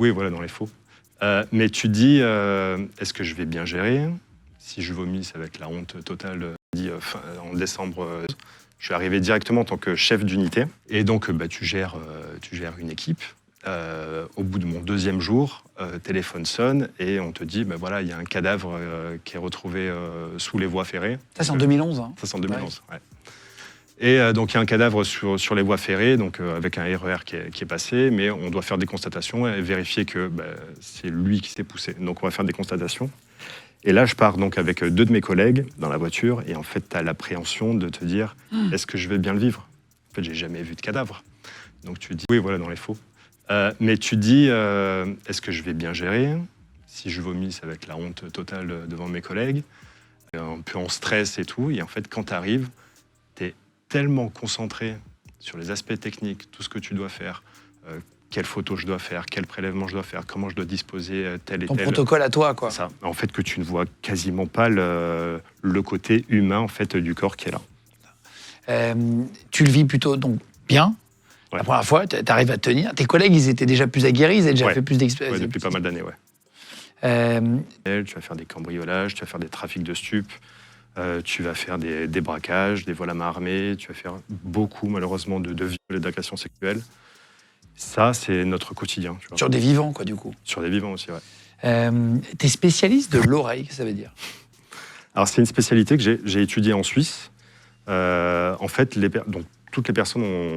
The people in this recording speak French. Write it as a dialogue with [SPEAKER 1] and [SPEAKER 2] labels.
[SPEAKER 1] Oui, voilà, dans les faux. Mais tu dis, est-ce que je vais bien gérer? Si je vomis, ça va être la honte totale. En décembre, je suis arrivé directement en tant que chef d'unité. Et donc, tu gères une équipe. Au bout de mon 2e jour, téléphone sonne et on te dit, voilà, il y a un cadavre qui est retrouvé sous les voies ferrées.
[SPEAKER 2] Ça, c'est en 2011. Hein.
[SPEAKER 1] Ça, c'est en 2011, ouais. Et donc, il y a un cadavre sur les voies ferrées, donc, avec un RER qui est passé, mais on doit faire des constatations et vérifier que c'est lui qui s'est poussé. Donc, on va faire des constatations. Et là, je pars donc avec 2 de mes collègues dans la voiture, et en fait, tu as l'appréhension de te dire, est-ce que je vais bien le vivre? En fait, j'ai jamais vu de cadavre. Donc, tu dis, oui, voilà, dans les faux. Mais tu dis, est-ce que je vais bien gérer? Si je vomis, ça va être la honte totale devant mes collègues. Un peu en stress et tout. Et en fait, quand tu arrives, tu es tellement concentré sur les aspects techniques, tout ce que tu dois faire, quelle photo je dois faire, quel prélèvement je dois faire, comment je dois disposer tel et tel...
[SPEAKER 2] Ton protocole à toi, quoi.
[SPEAKER 1] Ça. En fait, que tu ne vois quasiment pas le côté humain en fait, du corps qui est là.
[SPEAKER 2] Tu le vis plutôt donc bien. Ouais. La première fois, tu arrives à tenir. Tes collègues, ils étaient déjà plus aguerris, ils avaient déjà fait plus d'expérience.
[SPEAKER 1] Ouais, depuis pas mal d'années, ouais. Tu vas faire des cambriolages, tu vas faire des trafics de stupes, tu vas faire des braquages, des vols à main armée, tu vas faire beaucoup, malheureusement, de viols et d'agressions sexuelles. Ça, c'est notre quotidien. Tu vois.
[SPEAKER 2] Sur des vivants, quoi, du coup.
[SPEAKER 1] Sur des vivants aussi, ouais.
[SPEAKER 2] T'es spécialiste de l'oreille, qu'est-ce que ça veut dire?
[SPEAKER 1] Alors, c'est une spécialité que j'ai étudiée en Suisse. En fait, donc, toutes les personnes ont